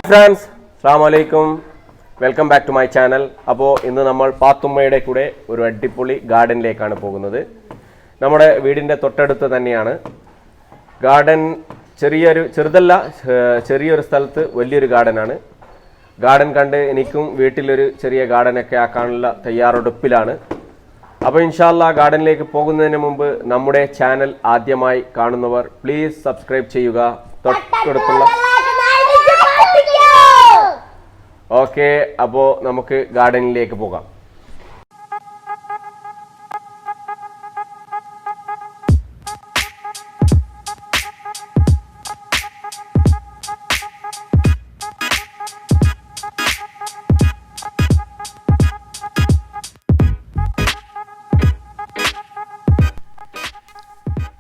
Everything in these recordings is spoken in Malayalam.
ഫ്രണ്ട്സ്, അസ്സലാമു അലൈക്കും. Welcome back to my channel. അപ്പോൾ ഇന്ന് നമ്മൾ പാത്തുമ്മയുടെ കൂടെ ഒരു അടിപൊളി ഗാർഡനിലേക്കാണ് പോകുന്നത്. നമ്മുടെ വീടിൻ്റെ തൊട്ടടുത്ത് തന്നെയാണ് ഗാർഡൻ. ചെറിയൊരു സ്ഥലത്ത് വലിയൊരു ഗാർഡനാണ്. ഗാർഡൻ കണ്ട് എനിക്കും വീട്ടിലൊരു ചെറിയ ഗാർഡനൊക്കെ ആക്കാനുള്ള തയ്യാറെടുപ്പിലാണ്. അപ്പോൾ ഇൻഷാ അല്ലാഹ് ഗാർഡനിലേക്ക് പോകുന്നതിന് മുമ്പ് നമ്മുടെ ചാനൽ ആദ്യമായി കാണുന്നവർ പ്ലീസ് സബ്സ്ക്രൈബ് ചെയ്യുക. തൊട്ടടുത്തുള്ള ഓക്കെ. അപ്പോൾ നമുക്ക് ഗാർഡനിലേക്ക് പോകാം.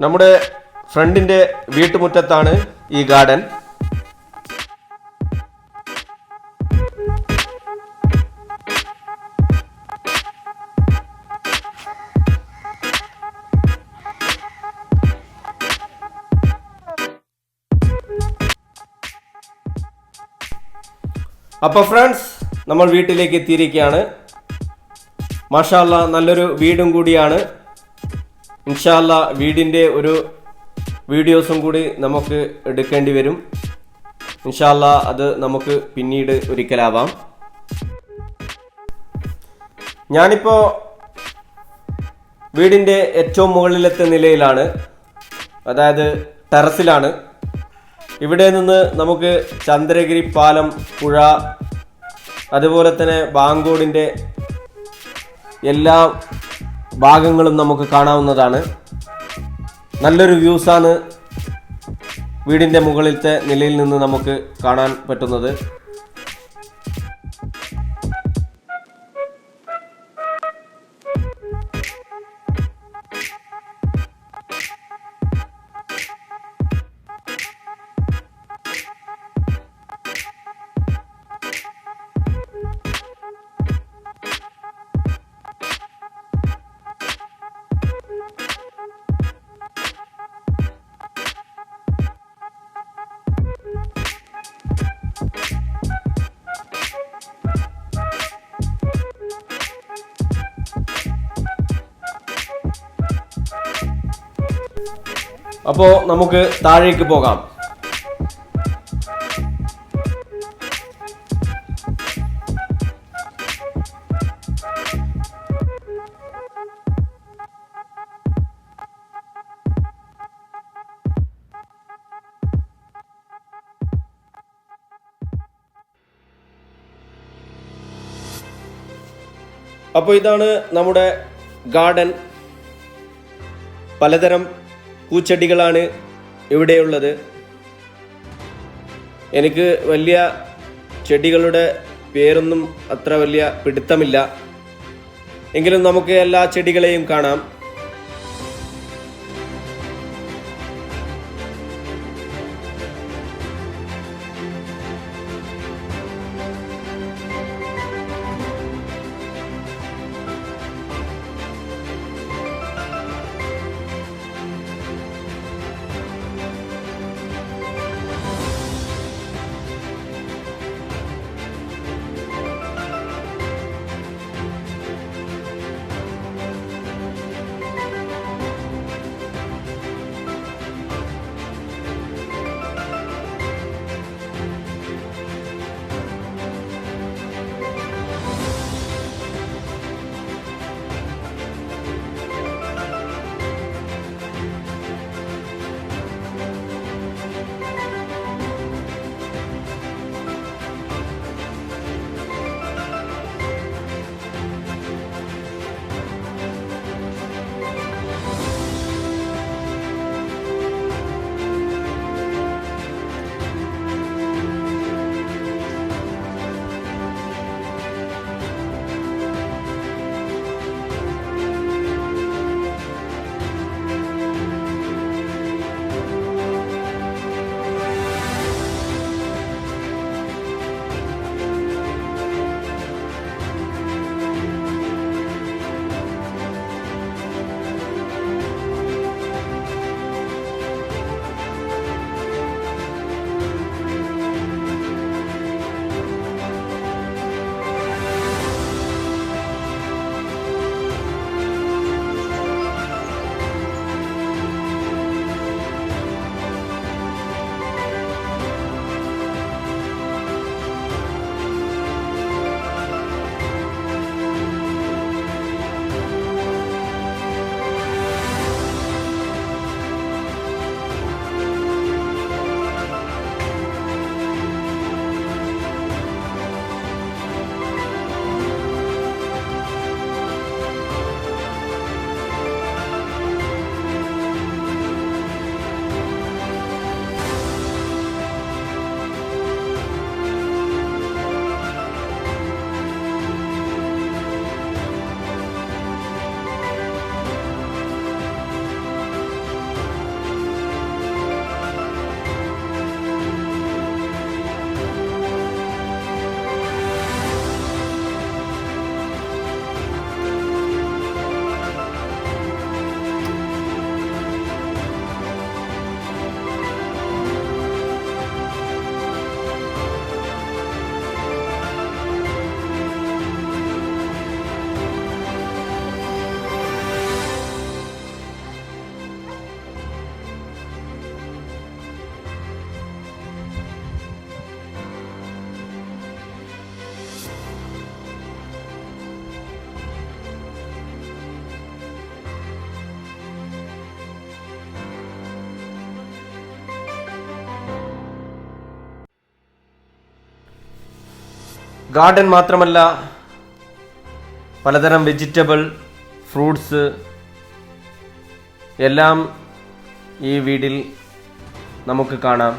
നമ്മുടെ ഫ്രണ്ടിൻ്റെ വീട്ടുമുറ്റത്താണ് ഈ ഗാർഡൻ. അപ്പോൾ ഫ്രണ്ട്സ്, നമ്മൾ വീട്ടിലേക്ക് എത്തിയിരിക്കുകയാണ്. മാഷാ അല്ലാഹ് നല്ലൊരു വീടും കൂടിയാണ്. ഇൻഷാ അല്ലാഹ് വീടിൻ്റെ ഒരു വീഡിയോസും കൂടി നമുക്ക് എടുക്കേണ്ടി വരും. ഇൻഷാ അല്ലാഹ് അത് നമുക്ക് പിന്നീട് ഒരിക്കലാവാം. ഞാനിപ്പോൾ വീടിൻ്റെ ഏറ്റവും മുകളിലത്തെ നിലയിലാണ്, അതായത് ടെറസിലാണ്. ഇവിടെ നിന്ന് നമുക്ക് ചന്ദ്രഗിരി പാലം, പുഴ, അതുപോലെ തന്നെ ബാങ്കോടിൻ്റെ എല്ലാ ഭാഗങ്ങളും നമുക്ക് കാണാവുന്നതാണ്. നല്ലൊരു വ്യൂസാണ് വീടിൻ്റെ മുകളിലത്തെ നിലയിൽ നിന്ന് നമുക്ക് കാണാൻ പറ്റുന്നത്. അപ്പോൾ നമുക്ക് താഴേക്ക് പോകാം. അപ്പോൾ ഇതാണ് നമ്മുടെ ഗാർഡൻ. പലതരം പൂച്ചെടികളാണ് ഇവിടെയുള്ളത്. എനിക്ക് വലിയ ചെടികളുടെ പേരൊന്നും അത്ര വലിയ പിടുത്തമില്ല, എങ്കിലും നമുക്ക് എല്ലാ ചെടികളെയും കാണാം. ഗാർഡൻ മാത്രമല്ല, പലതരം വെജിറ്റബിൾ, ഫ്രൂട്ട്സ് എല്ലാം ഈ വീടിൽ നമുക്ക് കാണാം.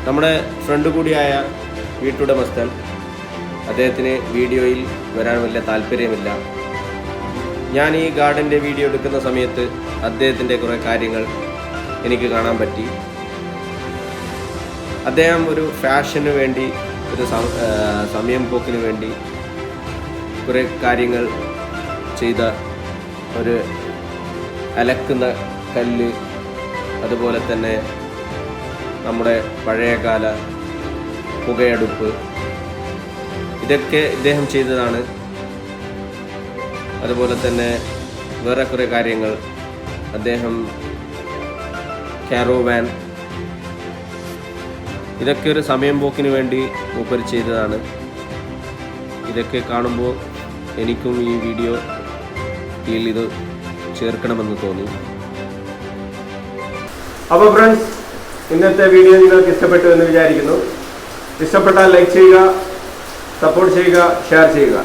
നമ്മുടെ ഫ്രണ്ട് കൂടിയായ വീട്ടുടമസ്ഥൻ, അദ്ദേഹത്തിന് വീഡിയോയിൽ വരാൻ വലിയ താല്പര്യമില്ല. ഞാൻ ഈ ഗാർഡൻ്റെ വീഡിയോ എടുക്കുന്ന സമയത്ത് അദ്ദേഹത്തിൻ്റെ കുറേ കാര്യങ്ങൾ എനിക്ക് കാണാൻ പറ്റി. അദ്ദേഹം ഒരു ഫാഷന് വേണ്ടി, ഒരു സമയം പോക്കിന് വേണ്ടി കുറേ കാര്യങ്ങൾ ചെയ്ത ഒരു അലക്കുന്ന കല്ല്, അതുപോലെ തന്നെ നമ്മുടെ പഴയകാല പുകയടുപ്പ്, ഇതൊക്കെ ഇദ്ദേഹം ചെയ്തതാണ്. അതുപോലെ തന്നെ വേറെ കുറേ കാര്യങ്ങൾ അദ്ദേഹം, കാരോവാൻ, ഇതൊക്കെ ഒരു സമയം പോക്കിന് വേണ്ടി മൂപ്പർ ചെയ്തതാണ്. ഇതൊക്കെ കാണുമ്പോൾ എനിക്കും ഈ വീഡിയോയിൽ ഇത് ചേർക്കണമെന്ന് തോന്നി. അപ്പോൾ ഫ്രണ്ട്സ്, ഇന്നത്തെ വീഡിയോ നിങ്ങൾക്ക് ഇഷ്ടപ്പെട്ടു എന്ന് വിചാരിക്കുന്നു. ഇഷ്ടപ്പെട്ടാൽ ലൈക്ക് ചെയ്യുക, സപ്പോർട്ട് ചെയ്യുക, ഷെയർ ചെയ്യുക.